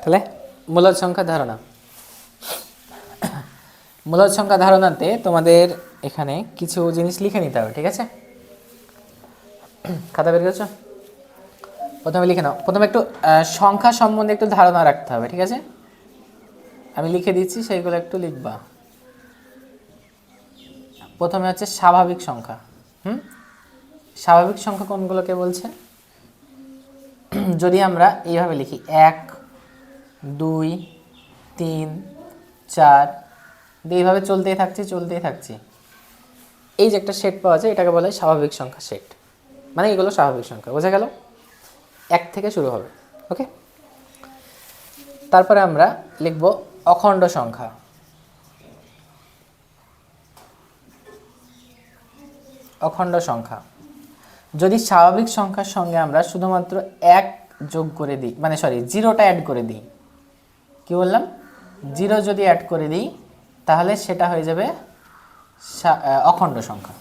তাহলে মূলদ সংখ্যা ধারণা, মূলদ সংখ্যা ধারণাতে তোমাদের এখানে কিছু জিনিস লিখে নিতে হবে, ঠিক আছে? খাতা বের করেছো? প্রথমে লিখে নাও। প্রথমে একটু সংখ্যা সম্বন্ধে একটু ধারণা রাখতে হবে, ঠিক আছে? আমি লিখে দিচ্ছি, সেইগুলো একটু লিখবা। প্রথমে হচ্ছে স্বাভাবিক সংখ্যা। স্বাভাবিক সংখ্যা কোনগুলোকে বলছে? যদি আমরা এইভাবে লিখি 1 2 3 4, এইভাবে চলতেই থাকছি, এই যে একটা সেট পাওয়া যায় এটাকে বলে স্বাভাবিক সংখ্যা সেট, মানে এগুলো স্বাভাবিক সংখ্যা, বোঝা গেল? 1 থেকে শুরু হবে, ওকে? তারপরে আমরা লিখব অখণ্ড সংখ্যা। অখণ্ড সংখ্যা যদি স্বাভাবিক সংখ্যার সঙ্গে আমরা শুধুমাত্র 1 যোগ করে দিই, মানে সরি 0টা অ্যাড করে দিই, কি বললাম? 0 যদি অ্যাড করে দিই তাহলে সেটা হয়ে যাবে অখণ্ড সংখ্যা,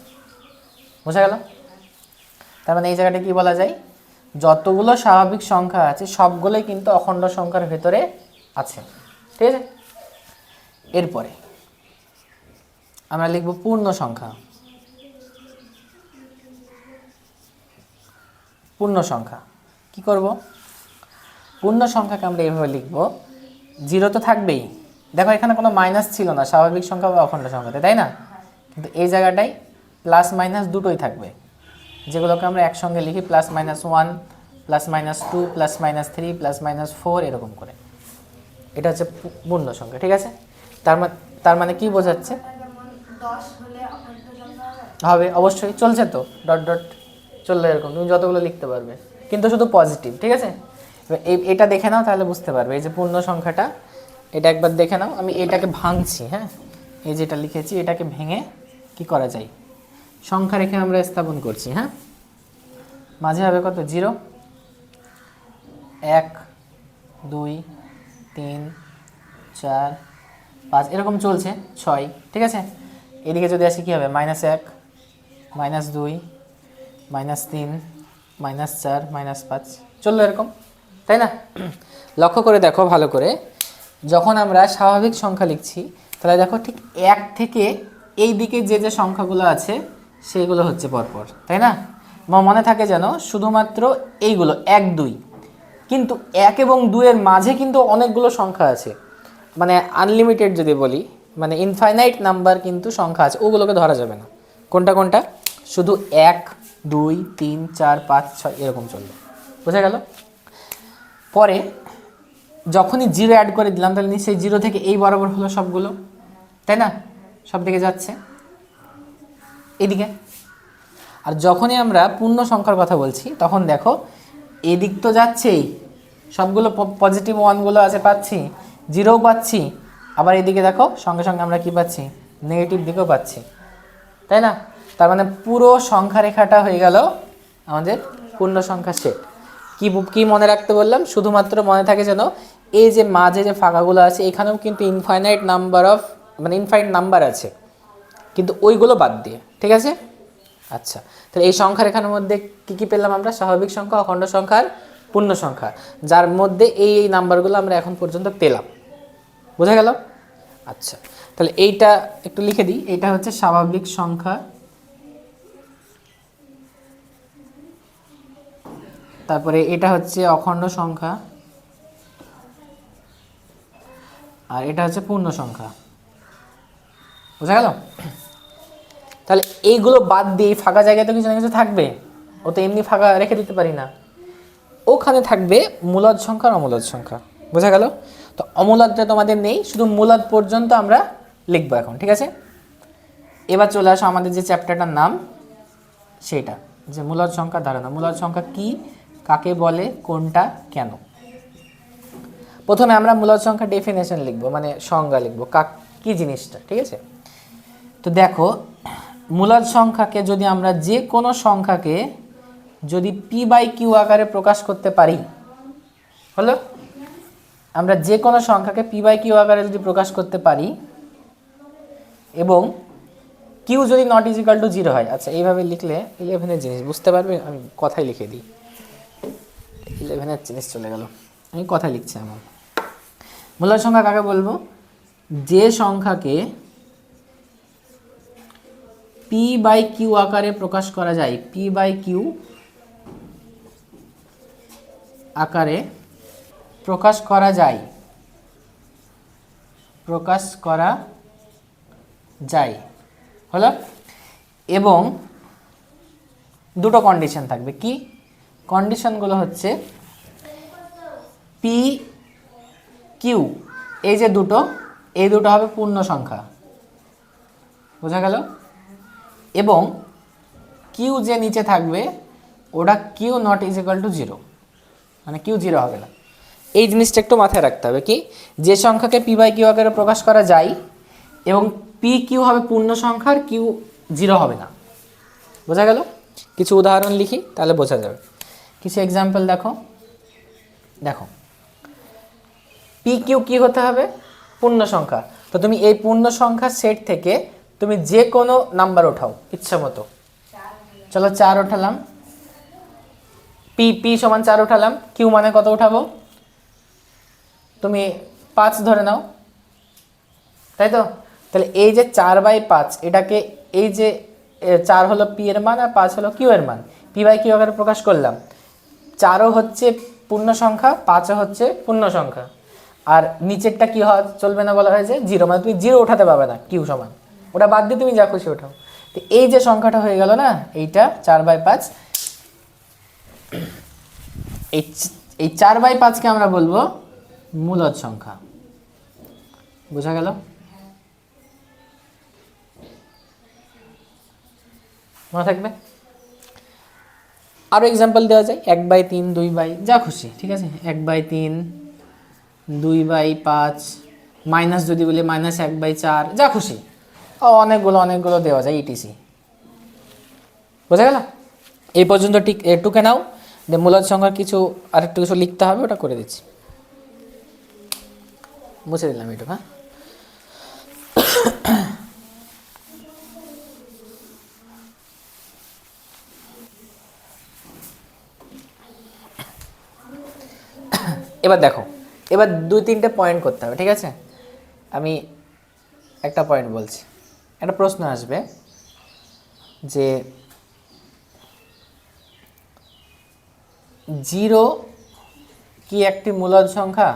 বোঝা গেল? তার মানে এই জায়গাটা কি বলা যায়, যতগুলো স্বাভাবিক সংখ্যা আছে সবগুলোই কিন্তু অখণ্ড সংখ্যার ভেতরে আছে, ঠিক আছে? এরপরে আমরা লিখব পূর্ণ সংখ্যা। পূর্ণ সংখ্যা কি করব? পূর্ণ সংখ্যাকে আমরা এইভাবে লিখব, 0 তো থাকবেই, দেখো এখানে কোনো মাইনাস ছিল না স্বাভাবিক সংখ্যা বা অখণ্ড সংখ্যাতে, তাই না? কিন্তু এই জায়গাটায় প্লাস মাইনাস দুটোই থাকবে, যেগুলোকে আমরা একসঙ্গে লিখি +-1 +-2 +-3 +-4 এরকম করে। এটা হচ্ছে পূর্ণ সংখ্যা, ঠিক আছে? তার মানে কি বোঝাচ্ছে? হবে অবশ্যই, চলছে তো, ডট ডট চললে এরকম তুমি যতগুলো লিখতে পারবে, কিন্তু শুধু পজিটিভ, ঠিক আছে? এটা দেখে নাও তাহলে বুঝতে পারবে, এই যে পূর্ণ সংখ্যাটা, এটা একবার দেখে নাও। আমি এটাকে ভাঙছি, হ্যাঁ, এই যেটা লিখেছি এটাকে ভেঙে কি করা যায়, সংখ্যা রেখে আমরা স্থাপন করছি, হ্যাঁ? মাঝে হবে কত? 0 1 2 3 4 5 এরকম চলছে, 6, ঠিক আছে? এদিকে যদি আসি কি হবে? -1 -2 -3 -4 -5 চললো এরকম, তাই না? লক্ষ্য করে দেখো ভালো করে, যখন আমরা স্বাভাবিক সংখ্যা লিখছি তাহলে দেখো ঠিক 1 থেকে এই দিকে যে যে সংখ্যাগুলো আছে সেইগুলো হচ্ছে পরপর, তাই না? মনে থাকে যেন শুধুমাত্র এইগুলো 1 2, কিন্তু 1 এবং 2 এর মাঝে কিন্তু অনেকগুলো সংখ্যা আছে, মানে আনলিমিটেড যদি বলি, মানে ইনফাইনাইট নাম্বার কিন্তু সংখ্যা আছে, ওগুলোকে ধরা যাবে না। কোনটা কোনটা? শুধু 1 2 3 4 5 6 এরকম চলবে, বোঝা গেল? পরে যখনই 0 অ্যাড করে দিলাম তাহলে নিশ্চয়ই 0 থেকে এই বরাবর হলো সবগুলো, তাই না? সব দিকে যাচ্ছে এদিকে। আর যখনই আমরা পূর্ণ সংখ্যার কথা বলছি তখন দেখো এদিক তো যাচ্ছেই, সবগুলো পজিটিভ ওয়ানগুলো আছে পাচ্ছি, 0ও পাচ্ছি, আবার এদিকে দেখো সঙ্গে সঙ্গে আমরা কি পাচ্ছি? নেগেটিভ দিকেও পাচ্ছি, তাই না? তার মানে পুরো সংখ্যা রেখাটা হয়ে গেল আমাদের পূর্ণ সংখ্যা সেট। কি মনে রাখতে বললাম? শুধুমাত্র মনে থাকে যেন এই যে মাঝে যে ফাঁকাগুলো আছে এখানেও কিন্তু ইনফাইনাইট নাম্বার আছে, কিন্তু ওইগুলো বাদ দিয়ে, ঠিক আছে? আচ্ছা, তাহলে এই সংখ্যা রেখার মধ্যে কি কি পেলাম আমরা? স্বাভাবিক সংখ্যা, অখণ্ড সংখ্যা আর পূর্ণ সংখ্যা, যার মধ্যে এই নাম্বারগুলো আমরা এখন পর্যন্ত পেলাম, বোঝা গেল? আচ্ছা, তাহলে এইটা একটু লিখে দিই, এটা হচ্ছে স্বাভাবিক সংখ্যা, তারপরে এটা হচ্ছে অখণ্ড সংখ্যা, আর এটা হচ্ছে পূর্ণ সংখ্যা, বোঝা গেল? তাহলে এইগুলো বাদ দিয়ে ফাঁকা জায়গায় তো কিছু না কিছু থাকবে, ও তো এমনি ফাঁকা রেখে দিতে পারি না, ওখানে থাকবে মূলদ সংখ্যা আর অমূলদ সংখ্যা, বোঝা গেল? তো অমূলদটা তোমাদের নেই, শুধু মূলদ পর্যন্ত আমরা লিখবো এখন, ঠিক আছে? এবার চলে আসো আমাদের যে চ্যাপ্টারটার নাম সেটা, যে মূলদ সংখ্যার ধারণা। মূলদ সংখ্যা কি, কাকে বলে, কোনটা, কেন? প্রথমে আমরা মূলদ সংখ্যা ডেফিনেশন লিখবো, মানে সংজ্ঞা লিখবো, কি জিনিসটা, ঠিক আছে? তো দেখো, মূলদ সংখ্যাকে যদি আমরা যে কোনো সংখ্যাকে যদি p/q আকারে প্রকাশ করতে পারি, হলো, আমরা যে কোনো সংখ্যাকে p/q আকারে যদি প্রকাশ করতে পারি এবং q যদি নট ইজিক্যাল টু 0 হয়, আচ্ছা এইভাবে লিখলে 11 জিনিস বুঝতে পারবে, আমি কথাই লিখে দিই, 11 জিনিস চলে গেল, আমি কথাই লিখছি আমার। মূলদ সংখ্যা কাকে বলবো? যে সংখ্যাকে পি বাই কিউ আকারে প্রকাশ করা যায়, পি বাই কিউ আকারে প্রকাশ করা যায়, প্রকাশ করা যায় হলো। এবং দুটো কন্ডিশন থাকবে। কি কন্ডিশনগুলো হচ্ছে পি কিউ, এই যে দুটো, এই দুটো হবে পূর্ণ সংখ্যা, বোঝা গেল? এবং কিউ যে নিচে থাকবে ওটা Q not is equal to zero, মানে কিউ জিরো হবে না। এই জিনিসটা একটু মাথায় রাখতে হবে। কি যে সংখ্যাকে পি বাই কিউ আকারে প্রকাশ করা যায় এবং পি কিউ হবে পূর্ণ সংখ্যার, কিউ জিরো হবে না, বোঝা গেল? কিছু উদাহরণ লিখি তাহলে বোঝা যাবে। কিছু এক্সাম্পল দেখো। দেখো পি কিউ কী হতে হবে? পূর্ণ সংখ্যা। তো তুমি এই পূর্ণ সংখ্যার সেট থেকে তুমি যে কোনো নাম্বার ওঠাও ইচ্ছা মতো। চলো 4 ওঠালাম, পি পি সমান 4 ওঠালাম, কিউ মানে কত উঠাবো? তুমি 5 ধরে নাও, তাই তো? তাহলে এই যে 4/5 এটাকে, এই যে 4 হলো পি এর মান আর 5 হলো কিউ এর মান, পি বাই কিউ আকারে প্রকাশ করলাম। 4ও হচ্ছে পূর্ণ সংখ্যা, 5ও হচ্ছে পূর্ণ সংখ্যা, আর নিচেরটা কি হওয়া চলবে না বলা হয়েছে? জিরো, মানে তুমি জিরো ওঠাতে পারবে না কিউ সমান, ওটা বাদ দিয়ে তুমি যা খুশি ওঠাও। তো এই যে সংখ্যাটা হয়ে গেল না, এইটা 4/5, এই 4/5কে আমরা বলবো মূলদ সংখ্যা, বোঝা গেল? মনে থাকবে? আরও এক্সাম্পল দেওয়া যায়, 1/3, 2 যা খুশি, ঠিক আছে? 1/3, 2/5, মাইনাস যদি বলি -1/4, যা খুশি, অনেকগুলো দেওয়া যায়, ইটিসি। বোঝা গেল? এই পর্যন্ত ঠিক এটুকে নাও। মূলদ সংখ্যার কিছু আরেকটু কিছু লিখতে হবে, ওটা করে দিচ্ছি, মুছে দিলাম এটুকু। হ্যাঁ, এবার দেখো, এবার 2-3টে পয়েন্ট করতে হবে, ঠিক আছে? আমি একটা পয়েন্ট বলছি, একটা প্রশ্ন আসবে যে 0 কি একটি মূলদ সংখ্যা?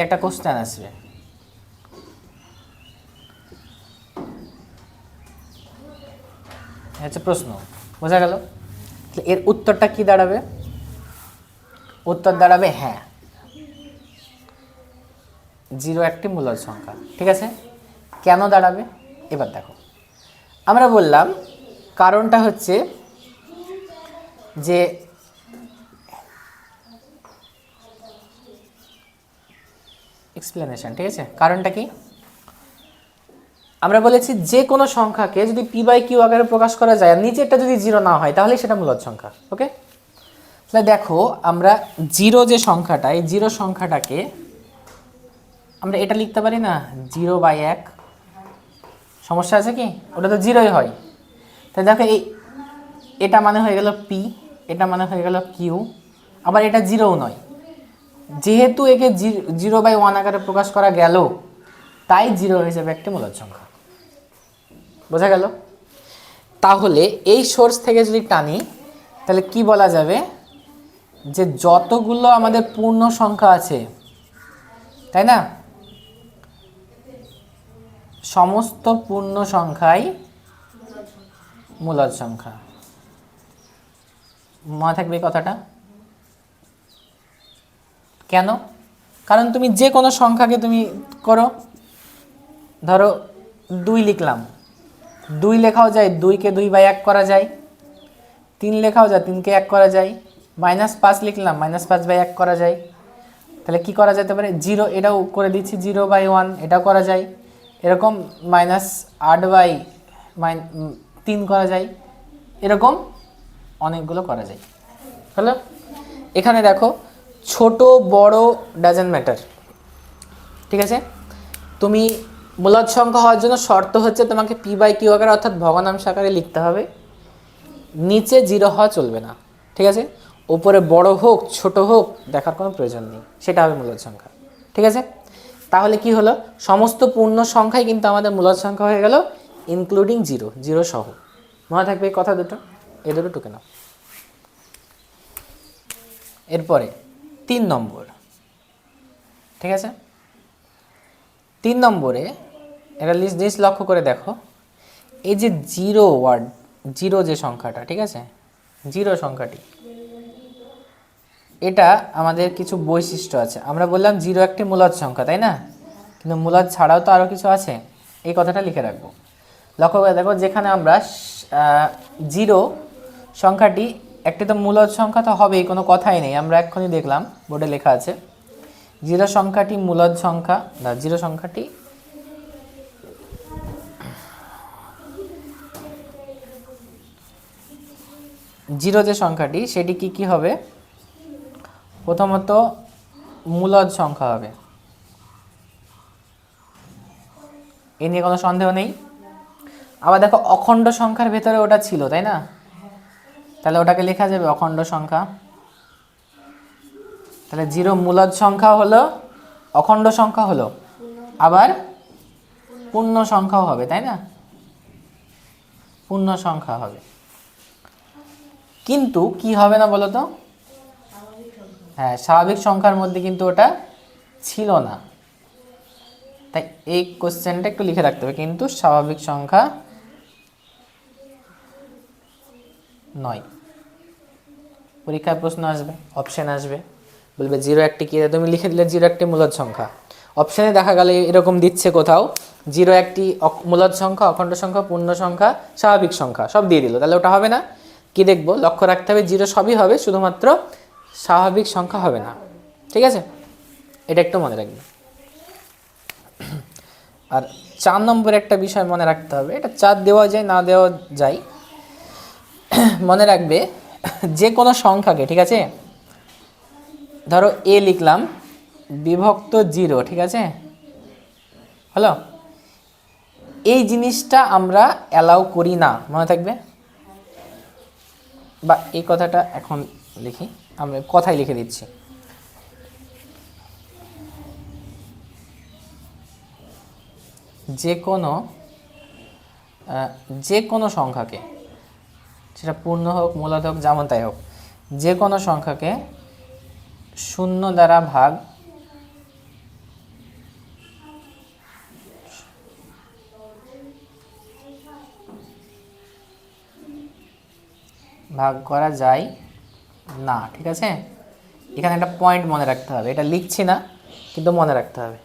একটা কোশ্চেন আসবে। হচ্ছে প্রশ্ন, বোঝা গেল? এর উত্তরটা কি দাঁড়াবে? উত্তর দাঁড়াবে হ্যাঁ, 0 একটি মূলদ সংখ্যা, ঠিক আছে? কেন দাঁড়াবে এবার দেখো। আমরা বললাম কারণটা হচ্ছে যে এক্সপ্লেনেশন, ঠিক আছে? কারণটা কি? আমরা বলেছি যে কোনো সংখ্যাকে যদি পি বাই কিউ আকারে প্রকাশ করা যায় আর নিচেরটা যদি জিরো না হয় তাহলে সেটা মূলদ সংখ্যা। ওকে, তাহলে দেখো আমরা জিরো যে সংখ্যাটা, এই জিরো সংখ্যাটাকে আমরা এটা লিখতে পারি না 0/1, সমস্যা আছে কি? ওটা তো জিরোই হয়। তাই দেখো এটা মানে হয়ে গেল পি, এটা মানে হয়ে গেল কিউ, আবার এটা জিরোও নয়। যেহেতু একে 0/1 আকারে প্রকাশ করা গেল তাই 0 হিসেবে একটি মূলদ সংখ্যা, বোঝা গেল? তাহলে এই সোর্স থেকে যদি টানি তাহলে কি বলা যাবে? যে যতগুলো আমাদের পূর্ণ সংখ্যা আছে, তাই না, সমস্ত পূর্ণ সংখ্যাই মূলদ সংখ্যা। মনে থাকবে এই কথাটা? কেন? কারণ তুমি যে কোনো সংখ্যাকে তুমি করো, ধরো 2 লিখলাম, 2 লেখাও যায়, 2কে 2/1 করা যায়, 3 লেখাও যায়, 3কে 1 করা যায়, -5 লিখলাম, -5/1 করা যায়। তাহলে কি করা যেতে পারে? 0, এটাও করে দিচ্ছি 0/1, এটাও করা যায়। এরকম -8/3 করা যায়, এরকম অনেকগুলো করা যায়। হলো? এখানে দেখো ছোট বড় ডাজেন্ট ম্যাটার, ঠিক আছে? তুমি মূলদ সংখ্যা হওয়ার জন্য শর্ত হচ্ছে তোমাকে পি বাই কিউ আকারে অর্থাৎ ভগ্নাংশ আকারে লিখতে হবে, নিচে 0 হওয়া চলবে না, ঠিক আছে? উপরে বড় হোক ছোট হোক দেখার কোনো প্রয়োজন নেই, সেটা হবে মূলদ সংখ্যা, ঠিক আছে? তাহলে কি হলো, সমস্ত পূর্ণ সংখ্যাই কিন্তু আমাদের মূলদ সংখ্যা হয়ে গেল, ইনক্লুডিং জিরো, জিরো সহ। মনে থাকবে এই কথা দুটো, এই দুটো টুকে নাও। এরপরে 3 নম্বর, ঠিক আছে। 3 নম্বরে একটা জিনিস লক্ষ্য করে দেখো, এই যে জিরো ওয়ার্ড, জিরো যে সংখ্যাটা, ঠিক আছে, জিরো সংখ্যাটি, এটা আমাদের কিছু বৈশিষ্ট্য আছে। আমরা বললাম জিরো একটি মূলদ সংখ্যা, তাই না? কিন্তু মূলদ ছাড়াও তো আরও কিছু আছে, এই কথাটা লিখে রাখবো। লক্ষ্য করে দেখো, যেখানে আমরা জিরো সংখ্যাটি একটি তো মূলদ সংখ্যা তো হবেই, কোনো কথাই নেই, আমরা এক্ষুনি দেখলাম বোর্ডে লেখা আছে জিরো সংখ্যাটি মূলদ সংখ্যা, না জিরো সংখ্যাটি জিরো যে সংখ্যাটি সেটি কি কি হবে, প্রথমত মূলদ সংখ্যা হবে, এ নিয়ে কোনো সন্দেহ নেই। আবার দেখো অখণ্ড সংখ্যার ভেতরে ওটা ছিল, তাই না? তাহলে ওটাকে লেখা যাবে অখণ্ড সংখ্যা। তাহলে জিরো মূলদ সংখ্যা হলো, অখণ্ড সংখ্যা হলো, আবার পূর্ণ সংখ্যাও হবে, তাই না? পূর্ণ সংখ্যা হবে। কিন্তু কি হবে না বলো তো? হ্যাঁ, স্বাভাবিক সংখ্যার মধ্যে কিন্তু ওটা ছিল না, তাই এই কোশ্চেনটা একটু লিখে রাখতে হবে, কিন্তু স্বাভাবিক সংখ্যা নয়। পরীক্ষায় প্রশ্ন আসবে, অপশন আসবে, বলবে জিরো একটি কি, তুমি লিখে দিলে জিরো একটি মূলদ সংখ্যা, অপশানে দেখা গেলে এরকম দিচ্ছে কোথাও জিরো একটি মূলদ সংখ্যা, অখণ্ড সংখ্যা, পূর্ণ সংখ্যা, স্বাভাবিক সংখ্যা সব দিয়ে দিল, তাহলে ওটা হবে না। কি দেখবো, লক্ষ্য রাখতে হবে জিরো সবই হবে, শুধুমাত্র স্বাভাবিক সংখ্যা হবে না, ঠিক আছে? এটা একটু মনে রাখবে। আর 4 নম্বরে একটা বিষয় মনে রাখতে হবে, এটা 4 দেওয়া যায় না দেওয়া যায়, মনে রাখবে যে কোনো সংখ্যাকে, ঠিক আছে, ধরো এ লিখলাম বিভক্ত জিরো, ঠিক আছে, হলো, এই জিনিসটা আমরা অ্যালাউ করি না, মনে থাকবে। বা এই কথাটা এখন লিখি, আমরা কথাই লিখে দিচ্ছি, যে কোনো সংখ্যাকে, সেটা পূর্ণ হোক মূলদ হোক যেমন তাই হোক, যে কোনো সংখ্যাকে শূন্য দ্বারা ভাগ করা যায় না, ঠিক আছে। এখানে একটা পয়েন্ট মনে রাখতে হবে, এটা লিখছি না কিন্তু মনে রাখতে হবে।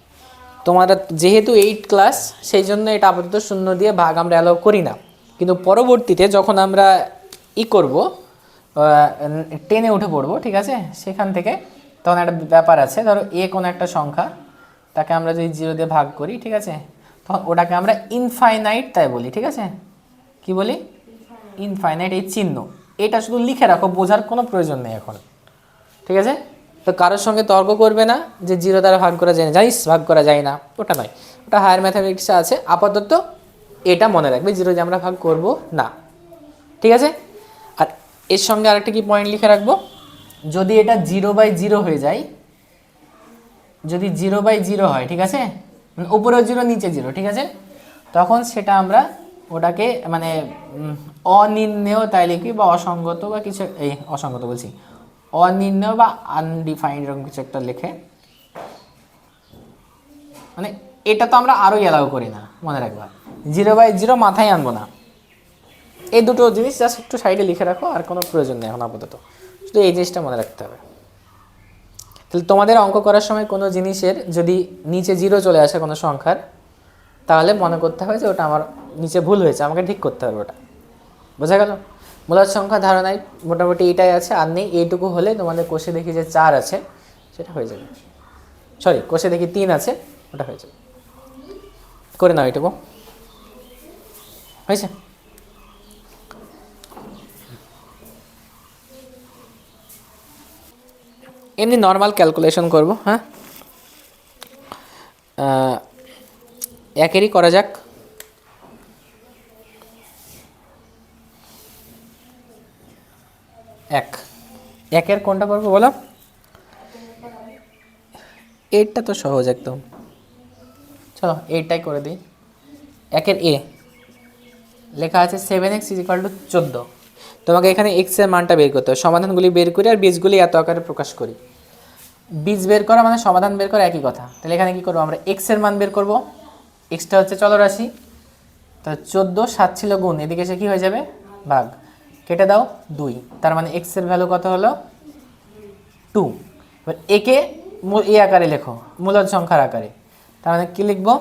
তোমার যেহেতু 8 ক্লাস, সেই জন্য এটা আপাতত শূন্য দিয়ে ভাগ আমরা অ্যালাউ করি না, কিন্তু পরবর্তীতে যখন আমরা করব, 10-এ উঠে পড়বো, ঠিক আছে, সেখান থেকে তখন একটা ব্যাপার আছে, ধরো এ কোনো একটা সংখ্যা, তাকে আমরা যদি জিরো দিয়ে ভাগ করি, ঠিক আছে, তখন ওটাকে আমরা ইনফাইনাইট তাই বলি, ঠিক আছে। কি বলি? ইনফাইনাইট। এই চিহ্ন এটা শুধু লিখে রাখো, বোঝার কোনো প্রয়োজন নেই এখন, ঠিক আছে। তো কারোর সঙ্গে তর্ক করবে না যে জিরো দ্বারা ভাগ করা যায় না, জানিস ভাগ করা যায় না, ওটা নয়, ওটা হায়ার ম্যাথামেটিক্সে আছে। আপাতত এটা মনে রাখবে, জিরো দিয়ে আমরা ভাগ করব না, ঠিক আছে। আর এর সঙ্গে আরেকটা কি পয়েন্ট লিখে রাখবো, যদি এটা 0/0 হয়ে যায়, যদি 0/0 হয়, ঠিক আছে, মানে উপরেও জিরো নিচে জিরো, ঠিক আছে, তখন সেটা আমরা ওটাকে মানে অনির্ণেয় তাই লিখি, বা অসঙ্গত বা কিছু, এই অসঙ্গত বলছি, অনির্ণেয় বা আনডিফাইন্ড এরকম কিছু একটা লিখে, মানে এটা তো আমরা আরও অ্যালাউ করি না, মনে রাখবা 0/0 মাথায় আনবো না। এই দুটো জিনিস জাস্ট একটু সাইডে লিখে রাখো, আর কোনো প্রয়োজন নেই এখন আপাতত, শুধু এই জিনিসটা মনে রাখতে হবে। তাহলে তোমাদের অঙ্ক করার সময় কোনো জিনিসের যদি নিচে জিরো চলে আসে কোনো সংখ্যার, তাহলে মনে করতে হবে যে ওটা আমার নিচে ভুল হয়েছে, আমাকে ঠিক করতে হবে ওটা, বোঝা গেল? মূলদ সংখ্যা ধারণায় মোটামুটি এইটাই আছে, আর নেই। এইটুকু হলে তোমাদের কোষে দেখি যে 4 আছে, সেটা হয়ে যাবে, সরি কোষে দেখি 3 আছে, ওটা হয়ে যাবে, করে নাও এইটুকু, হয়েছে? এমনি নর্মাল ক্যালকুলেশন করব, হ্যাঁ, একেরই করা যাক। একের কোনটা করবো বলো? এইটা তো সহজ একদম, চলো এইটাই করে দিই। একের এ লেখা আছে 7x = 14। তোমাকে এখানে এক্সের মানটা বের করতে হবে। সমাধানগুলি বের করি আর বীজগুলি এত আকারে প্রকাশ করি। বীজ বের করা মানে সমাধান বের করা একই কথা। তাহলে এখানে কী করবো আমরা, এক্সের মান বের করব। এক্সটা হচ্ছে চলরাশি, তাহলে 14 7 ছিল গুণ, এদিকে এসে কী হয়ে যাবে ভাগ, কেটে দাও 2, তার মানে এক্সের ভ্যালু কত হলো 2। এবার একে এ আকারে লেখো, মূলদ সংখ্যার আকারে, তার মানে কী লিখবো,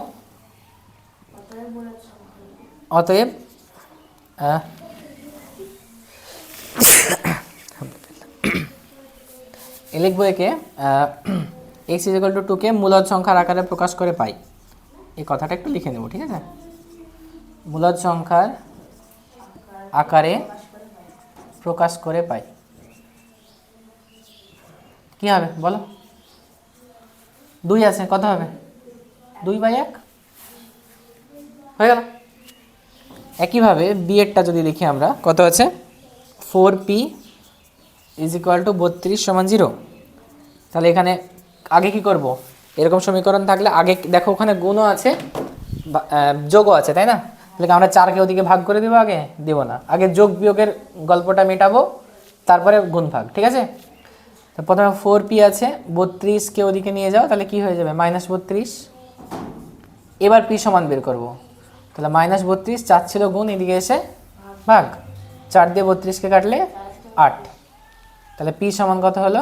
অতএব লিখবো একে x = 2 কে মূলদ সংখ্যার আকারে প্রকাশ করে পাই। এই কথাটা একটু লিখে নেব, ঠিক আছে। মূলদ সংখ্যার আকারে প্রকাশ করে পাই, কি হবে বলো, 2 আছে, কত হবে 2/1 হয়ে গেল। একইভাবে বিয়েরটা যদি লিখি আমরা, কত আছে 4p = 32 = 0। তাহলে এখানে আগে কি করব, এরকম সমীকরণ থাকলে আগে দেখো ওখানে গুণও আছে যোগও আছে, তাই না। তাহলে আমরা 4কে ওদিকে ভাগ করে দেবো, আগে দেবো না, আগে যোগ বিয়োগের গল্পটা মেটাবো, তারপরে গুণ ভাগ, ঠিক আছে। তো প্রথমে 4p আছে, 32কে ওদিকে নিয়ে যাও, তাহলে কি হয়ে যাবে -32। এবার p সমান বের করব, তাহলে -32, 4 ছিল গুণ, এদিকে এসে ভাগ, 4 দিয়ে 32কে কাটলে 8, তাহলে p সমান কত হলো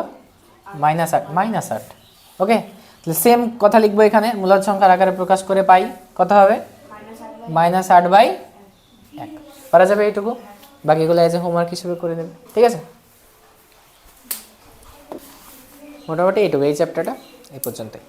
-8। ওকে, তাহলে সেম কথা লিখবো এখানে, মূলদ সংখ্যার আকারে প্রকাশ করে পাই, কত হবে -8/1। পারা যাবে এইটুকু, বাকিগুলো এজ এ হোমওয়ার্ক হিসেবে করে দেবে, ঠিক আছে। মোটামুটি এইটুকু, এই চ্যাপ্টারটা এই পর্যন্তই।